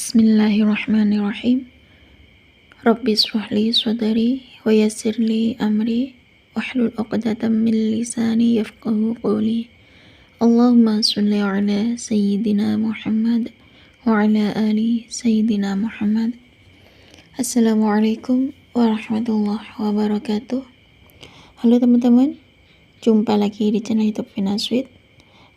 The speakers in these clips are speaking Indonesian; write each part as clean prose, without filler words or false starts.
Bismillahirrahmanirrahim. Rabbi shrah li sadri wa yassir li amri wahlul 'uqdatam min lisani yafqahu qawli. Allahumma shalli ala sayyidina Muhammad wa ala ali sayyidina Muhammad. Assalamualaikum warahmatullahi wabarakatuh. Halo teman-teman, jumpa lagi di channel YouTube Vina Sweet.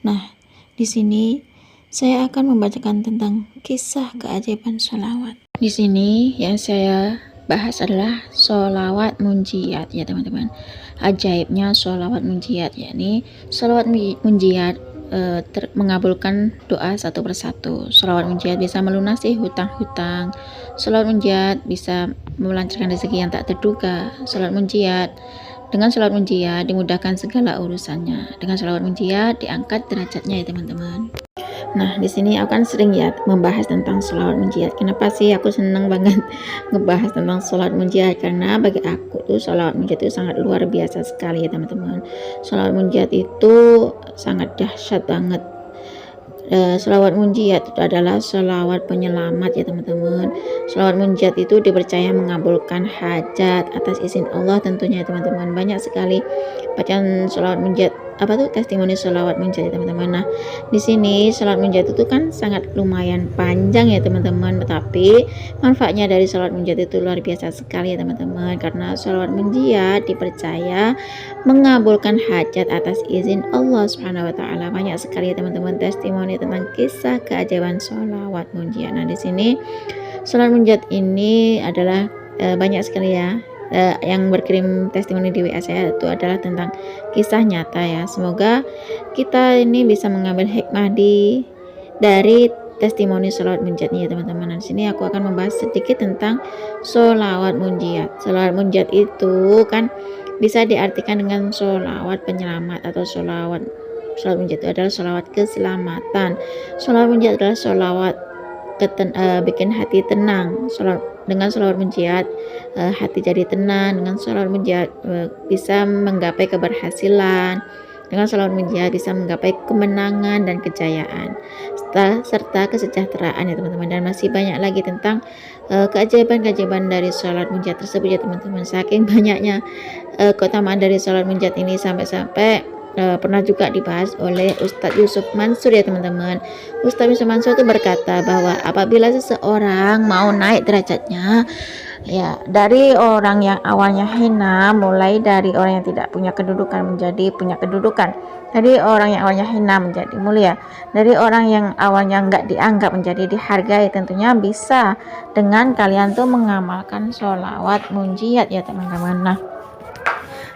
Nah, di sini saya akan membacakan tentang kisah keajaiban sholawat. Di sini yang saya bahas adalah sholawat munjiat ya teman-teman. Ajaibnya sholawat munjiat, yakni sholawat munjiat mengabulkan doa satu persatu. Sholawat munjiat bisa melunasi hutang-hutang. Sholawat munjiat bisa melancarkan rezeki yang tak terduga. Dengan sholawat munjiat dimudahkan segala urusannya. Dengan sholawat munjiat diangkat derajatnya ya teman-teman. Nah, di sini aku kan sering ya membahas tentang sholawat munjiat. Kenapa sih aku senang banget ngebahas tentang sholawat munjiat? Karena bagi aku tuh sholawat munjiat itu sangat luar biasa sekali ya teman-teman. Sholawat munjiat itu sangat dahsyat banget. Sholawat munjiat itu adalah sholawat penyelamat ya teman-teman. Sholawat munjiat itu dipercaya mengabulkan hajat atas izin Allah tentunya ya teman-teman. Banyak sekali bacaan sholawat munjiat, testimoni sholawat munjiat ya teman-teman. Nah, di sini sholawat munjiat itu kan sangat lumayan panjang ya teman-teman, tetapi manfaatnya dari sholawat munjiat itu luar biasa sekali ya teman-teman, karena sholawat munjiat dipercaya mengabulkan hajat atas izin Allah Subhanahu wa taala. Banyak sekali ya teman-teman testimoni tentang kisah keajaiban sholawat munjiat. Nah, di sini sholawat munjiat ini adalah banyak sekali ya yang berkirim testimoni di WA saya itu adalah tentang kisah nyata ya. Semoga kita ini bisa mengambil hikmah dari testimoni sholawat munjiat ya teman-teman. Di sini aku akan membahas sedikit tentang sholawat munjiat. Sholawat munjiat itu kan bisa diartikan dengan sholawat penyelamat atau sholawat munjiat itu adalah sholawat keselamatan. Sholawat munjiat adalah sholawat bikin hati tenang. Dengan sholawat munjiat hati jadi tenang. Dengan sholawat munjiat bisa menggapai keberhasilan. Dengan sholawat munjiat bisa menggapai kemenangan dan kejayaan serta kesejahteraan ya teman-teman. Dan masih banyak lagi tentang keajaiban-keajaiban dari sholawat munjiat tersebut ya teman-teman. Saking banyaknya keutamaan dari sholawat munjiat ini sampai pernah juga dibahas oleh Ustadz Yusuf Mansur ya teman-teman. Ustadz Yusuf Mansur itu berkata bahwa apabila seseorang mau naik derajatnya ya, dari orang yang awalnya hina, mulai dari orang yang tidak punya kedudukan menjadi punya kedudukan, dari orang yang awalnya hina menjadi mulia, dari orang yang awalnya nggak dianggap menjadi dihargai, tentunya bisa dengan kalian tuh mengamalkan sholawat munjiat ya teman-teman. Nah,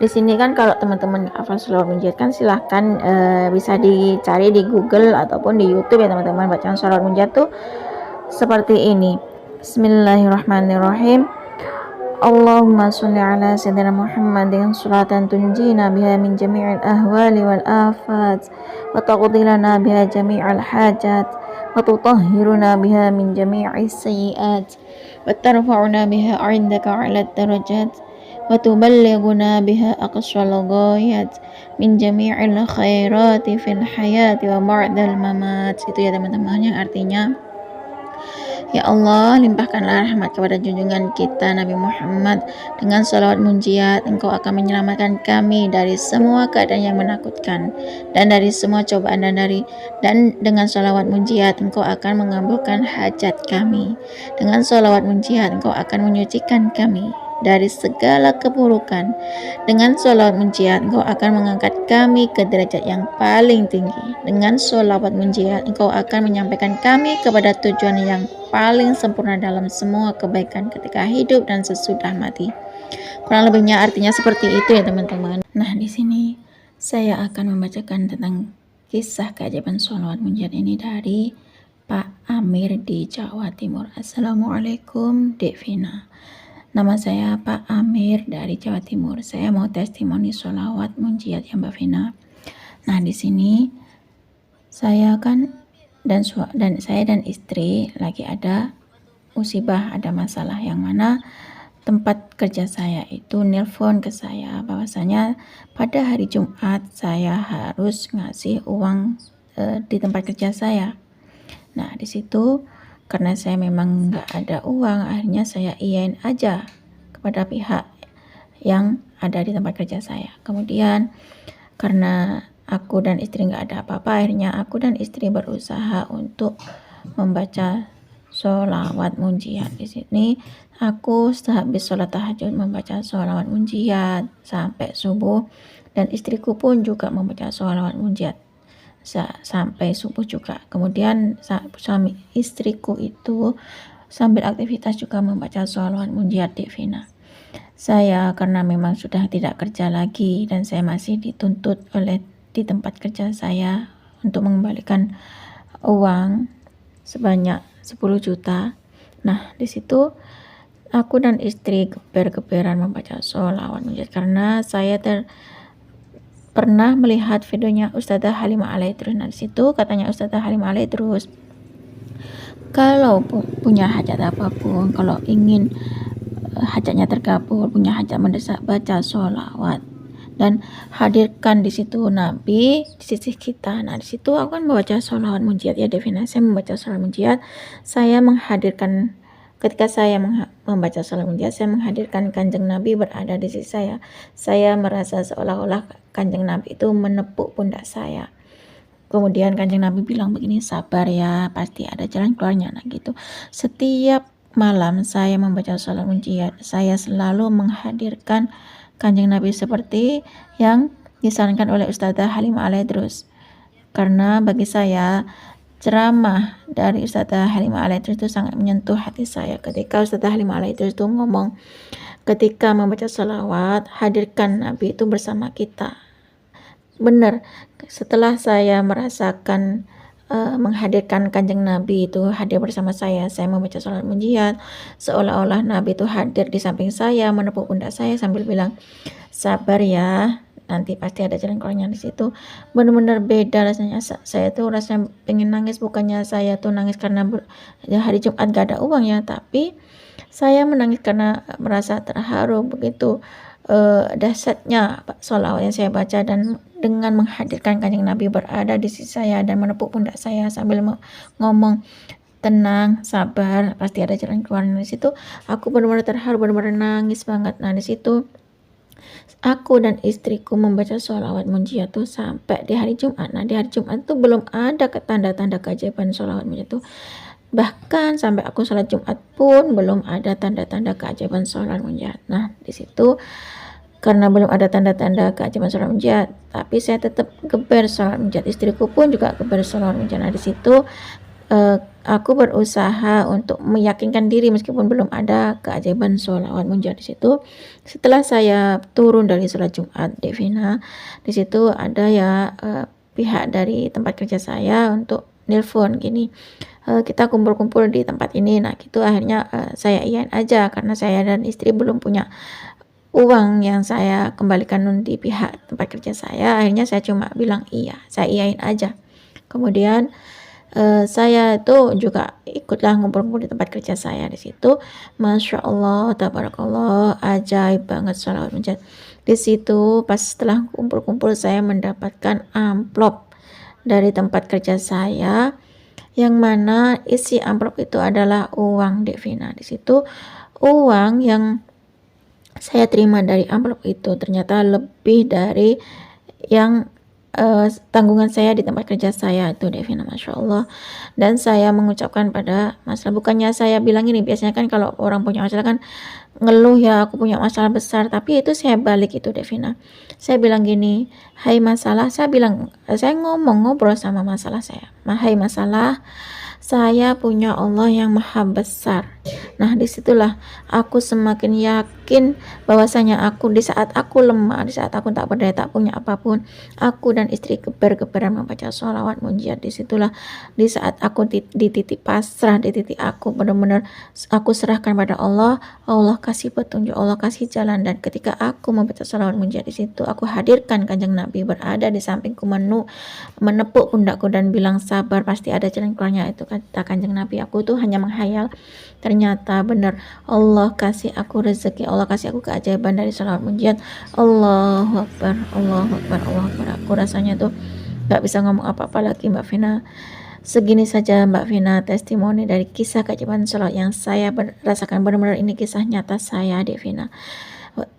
di sini kan kalau teman-teman hafal sholawat munjiat kan silahkan bisa dicari di Google ataupun di YouTube ya teman-teman. Bacaan sholawat munjiat tuh seperti ini. Bismillahirrahmanirrahim. Allahumma sholli ala sayyidina Muhammadin sholatan tunjina biha min jami'il ahwali wal afat wa taqdi lana biha jami'al hajat wa tutahhiruna biha min jami'is sayyi'at wa tarfa'una biha 'indaka 'ala darajat wa tuballighuna biha aqsal ghayat min jami'il khairati fil hayati wa ba'dal mamat. Itu ya teman-teman, yang artinya, ya Allah, limpahkanlah rahmat kepada junjungan kita Nabi Muhammad. Dengan sholawat munjiat Engkau akan menyelamatkan kami dari semua keadaan yang menakutkan dan dari semua cobaan, dan dengan sholawat munjiat Engkau akan mengabulkan hajat kami. Dengan sholawat munjiat Engkau akan menyucikan kami dari segala keburukan. Dengan sholawat munjiat Engkau akan mengangkat kami ke derajat yang paling tinggi. Dengan sholawat munjiat Engkau akan menyampaikan kami kepada tujuan yang paling sempurna dalam semua kebaikan ketika hidup dan sesudah mati. Kurang lebihnya artinya seperti itu ya teman-teman. Nah, di sini saya akan membacakan tentang kisah keajaiban sholawat munjiat ini dari Pak Amir di Jawa Timur. Assalamualaikum Dek Vina. Nama saya Pak Amir dari Jawa Timur. Saya mau testimoni sholawat munjiat ya Mbak Vina. Nah, di sini saya kan saya dan istri lagi ada musibah, ada masalah, yang mana tempat kerja saya itu nelpon ke saya bahwasanya pada hari Jumat saya harus ngasih uang di tempat kerja saya. Nah, di situ karena saya memang nggak ada uang, akhirnya saya iyain aja kepada pihak yang ada di tempat kerja saya. Kemudian karena aku dan istri nggak ada apa-apa, akhirnya aku dan istri berusaha untuk membaca sholawat munjiat. Di sini aku sehabis sholat tahajud membaca sholawat munjiat sampai subuh, dan istriku pun juga membaca sholawat munjiat sampai subuh juga. Kemudian suami istriku itu sambil aktivitas juga membaca sholawat munjiat di Vina. Saya karena memang sudah tidak kerja lagi dan saya masih dituntut oleh di tempat kerja saya untuk mengembalikan uang sebanyak 10 juta. Nah, di situ aku dan istri geber-geberan membaca sholawat munjiat karena saya pernah melihat videonya Ustazah Halimah Alaidrus. Nah, di situ katanya Ustazah Halimah Alaidrus, kalau punya hajat apapun, kalau ingin hajatnya terkabul, punya hajat mendesak, baca sholawat dan hadirkan di situ Nabi di sisi kita. Nah, di situ aku kan membaca sholawat munjiat ya, definisi membaca sholawat munjiat. Saya menghadirkan, ketika saya membaca sholawat munjiat, saya menghadirkan Kanjeng Nabi berada di sisi saya. Saya merasa seolah-olah Kanjeng Nabi itu menepuk pundak saya. Kemudian Kanjeng Nabi bilang begini, sabar ya, pasti ada jalan keluarnya. Nah gitu. Setiap malam saya membaca sholawat munjiat, saya selalu menghadirkan Kanjeng Nabi seperti yang disarankan oleh Ustazah Halimah Alaidrus. Karena bagi saya ceramah dari Ustazah Halimah Alaidrus itu sangat menyentuh hati saya. Ketika Ustazah Halimah Alaidrus itu ngomong, ketika membaca sholawat, hadirkan Nabi itu bersama kita. Benar, setelah saya merasakan menghadirkan Kanjeng Nabi itu hadir bersama saya membaca sholawat munjiat, seolah-olah Nabi itu hadir di samping saya, menepuk pundak saya sambil bilang, sabar ya, nanti pasti ada jalan keluarnya. Di situ benar-benar beda rasanya. Saya tuh rasanya pengen nangis, bukannya saya tuh nangis karena hari Jumat gak ada uang ya, tapi saya menangis karena merasa terharu begitu dahsyatnya sholawat yang saya baca, dan dengan menghadirkan Kanjeng Nabi berada di sisi saya dan menepuk pundak saya sambil ngomong, tenang, sabar, pasti ada jalan keluar. Di situ aku benar-benar terharu, benar-benar nangis banget. Nah, di situ aku dan istriku membaca sholawat munjiat tuh sampai di hari Jumat. Nah, di hari Jumat tuh belum ada tanda-tanda keajaiban sholawat munjiat tuh. Bahkan sampai aku sholat Jumat pun belum ada tanda-tanda keajaiban sholawat munjiat. Nah, di situ karena belum ada tanda-tanda keajaiban sholawat munjiat, tapi saya tetap geber sholawat munjiat. Istriku pun juga geber sholawat munjiat. Nah, di situ aku berusaha untuk meyakinkan diri meskipun belum ada keajaiban sholawat munjiat. Di situ setelah saya turun dari sholat Jumat, Devina, di situ ada ya pihak dari tempat kerja saya untuk nelpon gini, kita kumpul-kumpul di tempat ini. Nah gitu, akhirnya saya iyain aja karena saya dan istri belum punya uang yang saya kembalikan di pihak tempat kerja saya. Akhirnya saya cuma bilang iya, saya iyain aja. Kemudian saya itu juga ikutlah ngumpul-ngumpul di tempat kerja saya. Di situ Masya Allah, tabarakallah, ajaib banget sholawat munjiat. Di situ pas setelah kumpul-kumpul saya mendapatkan amplop dari tempat kerja saya, yang mana isi amplop itu adalah uang, Devina. Di situ uang yang saya terima dari amplop itu ternyata lebih dari yang tanggungan saya di tempat kerja saya itu, Devina, Masya Allah. Dan saya mengucapkan pada masalah, bukannya saya bilang ini, biasanya kan kalau orang punya masalah kan ngeluh ya, aku punya masalah besar, tapi itu saya balik itu, Devina. Saya bilang gini, hai masalah, saya ngomong, ngobrol sama masalah saya, hai masalah, saya punya Allah yang maha besar. Nah, disitulah aku semakin yakin bahwasanya aku di saat aku lemah, di saat aku tak berdaya, tak punya apapun, aku dan istri geber-geberan membaca sholawat munjiat. Disitulah di saat aku di titik pasrah, di titik aku benar-benar aku serahkan pada Allah, Allah kasih petunjuk, Allah kasih jalan. Dan ketika aku membaca sholawat munjiat, di situ aku hadirkan Kanjeng Nabi berada di sampingku, menepuk pundakku dan bilang, sabar, pasti ada jalan keluarnya. Itu kata Kanjeng Nabi. Aku tuh hanya menghayal, ternyata benar Allah kasih aku rezeki, Allah kasih aku keajaiban dari sholawat munjiat. Allahu Akbar, Allahu Akbar, Allahu Akbar. Aku rasanya tuh gak bisa ngomong apa-apa lagi, Mbak Vina. Segini saja Mbak Vina testimoni dari kisah keajaiban sholat yang saya rasakan, benar-benar ini kisah nyata saya Dek Vina.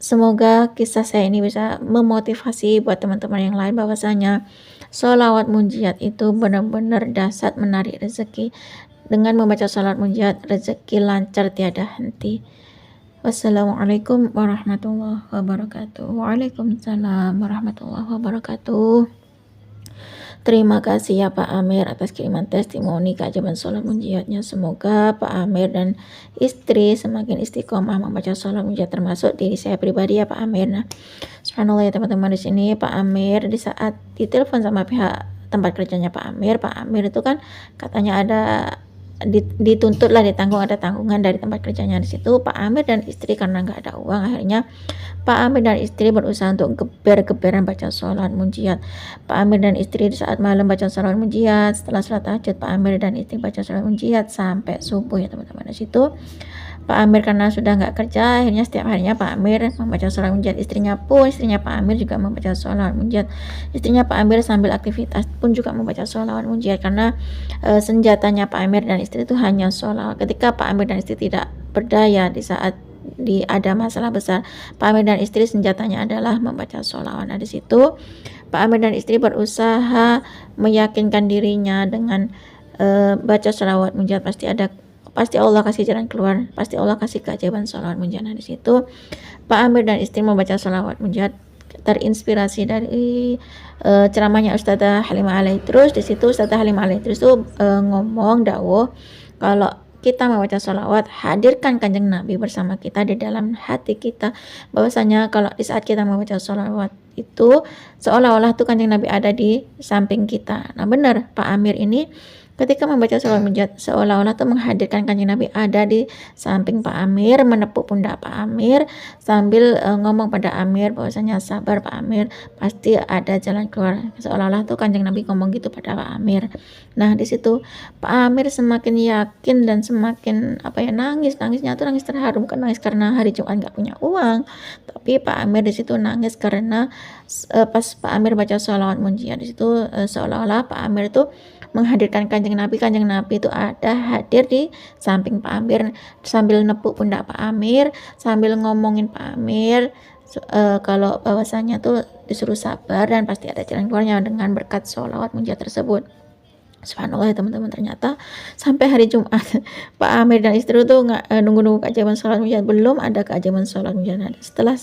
Semoga kisah saya ini bisa memotivasi buat teman-teman yang lain bahwasanya sholawat munjiat itu benar-benar dasar menarik rezeki. Dengan membaca sholawat munjiat, rezeki lancar tiada henti. Wassalamualaikum warahmatullahi wabarakatuh. Waalaikumsalam warahmatullahi wabarakatuh. Terima kasih ya Pak Amir atas kiriman testimoni keajaiban sholat munjiatnya. Semoga Pak Amir dan istri semakin istiqomah membaca sholat munjiat, termasuk diri saya pribadi ya Pak Amir. Nah, subhanallah ya teman-teman, di sini Pak Amir di saat ditelepon sama pihak tempat kerjanya Pak Amir itu kan katanya ada dituntut lah, ditanggung, ada tanggungan dari tempat kerjanya. Di situ Pak Amir dan istri karena nggak ada uang, akhirnya Pak Amir dan istri berusaha untuk geber-geberan baca sholat munjiat. Pak Amir dan istri di saat malam baca sholat munjiat, setelah sholat tahajud Pak Amir dan istri baca sholat munjiat sampai subuh ya teman-teman. Di situ Pak Amir karena sudah nggak kerja, akhirnya setiap harinya Pak Amir membaca sholat munjiat. Istrinya Pak Amir juga membaca sholat munjiat. Istrinya Pak Amir sambil aktivitas pun juga membaca sholat munjiat, karena senjatanya Pak Amir dan istri itu hanya sholat. Ketika Pak Amir dan istri tidak berdaya di saat ada masalah besar, Pak Amir dan istri senjatanya adalah membaca sholawat. Nah, di situ Pak Amir dan istri berusaha meyakinkan dirinya dengan baca sholawat munjiat, pasti Allah kasih jalan keluar, pasti Allah kasih keajaiban sholawat munjiat. Nah, di situ Pak Amir dan istri membaca sholawat munjiat terinspirasi dari ceramahnya Ustazah Halimah Alaidrus. Di situ Ustazah Halimah Alaidrus itu ngomong dawuh, kalau kita membaca sholawat, hadirkan kanjeng Nabi bersama kita di dalam hati kita, bahwasanya kalau di saat kita membaca sholawat itu seolah-olah tuh kanjeng Nabi ada di samping kita. Nah benar, Pak Amir ini ketika membaca sholawat munjiat seolah-olah tuh menghadirkan kanjeng Nabi ada di samping Pak Amir, menepuk pundak Pak Amir sambil ngomong pada Amir bahwasanya sabar Pak Amir, pasti ada jalan keluar. Seolah-olah tuh kanjeng Nabi ngomong gitu pada Pak Amir. Nah di situ Pak Amir semakin yakin dan semakin nangisnya tuh nangis terharu, bukan nangis karena hari Jumat nggak punya uang, tapi Pak Amir di situ nangis karena pas Pak Amir baca sholawat munjiat di situ seolah-olah Pak Amir itu menghadirkan kanjeng Nabi itu ada hadir di samping Pak Amir sambil nepuk pundak Pak Amir, sambil ngomongin Pak Amir kalau bahwasanya tuh disuruh sabar dan pasti ada jalan keluarnya dengan berkat sholawat munjiat tersebut. Subhanallah ya teman-teman, ternyata sampai hari Jumat Pak Amir dan istri tuh nggak nunggu-nunggu keajaiban sholat munjiat, belum ada keajaiban sholat munjiat. Setelah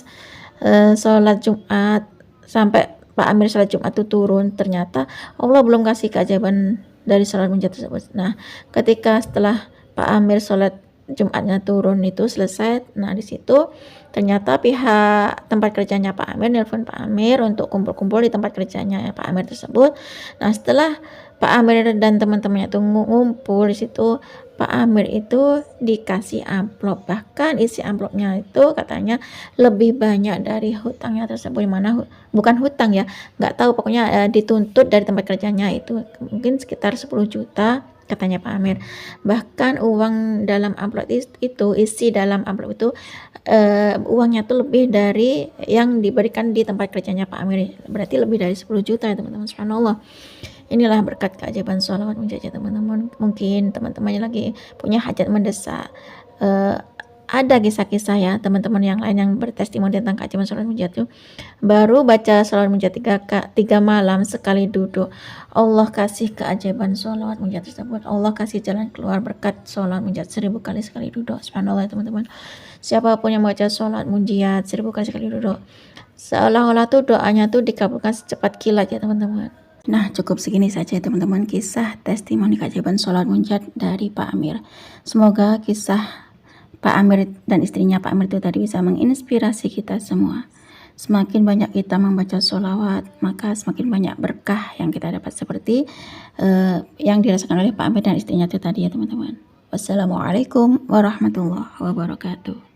sholat Jumat sampai Pak Amir sholat Jumat itu turun, ternyata Allah belum kasih keajaiban dari sholat munjiat tersebut. Nah ketika setelah Pak Amir sholat Jumatnya turun itu selesai, nah di situ ternyata pihak tempat kerjanya Pak Amir nelpon Pak Amir untuk kumpul-kumpul di tempat kerjanya Pak Amir tersebut. Nah setelah Pak Amir dan teman-temannya itu ngumpul di situ, Pak Amir itu dikasih amplop, bahkan isi amplopnya itu katanya lebih banyak dari hutangnya tersebut, mana bukan hutang ya, nggak tahu, pokoknya dituntut dari tempat kerjanya itu mungkin sekitar 10 juta katanya Pak Amir. Bahkan uang dalam amplop itu, isi dalam amplop itu uangnya tuh lebih dari yang diberikan di tempat kerjanya Pak Amir, berarti lebih dari 10 juta ya teman-teman. Subhanallah, inilah berkat keajaiban sholawat munjiat ya teman-teman. Mungkin teman-temannya lagi punya hajat mendesak, ada kisah-kisah ya teman-teman yang lain yang bertestimoni tentang keajaiban sholawat munjiat itu baru baca sholawat munjiat 3 malam sekali duduk, Allah kasih keajaiban sholawat munjiat tersebut, Allah kasih jalan keluar berkat sholawat munjiat 1000 kali sekali duduk. Subhanallah teman-teman, siapapun yang baca sholawat munjiat 1000 kali sekali duduk, seolah-olah tuh doanya tuh dikabulkan secepat kilat ya teman-teman. Nah cukup segini saja teman-teman kisah testimoni keajaiban sholat munjiat dari Pak Amir. Semoga kisah Pak Amir dan istrinya Pak Amir itu tadi bisa menginspirasi kita semua. Semakin banyak kita membaca sholawat, maka semakin banyak berkah yang kita dapat, seperti yang dirasakan oleh Pak Amir dan istrinya itu tadi ya teman-teman. Wassalamualaikum warahmatullahi wabarakatuh.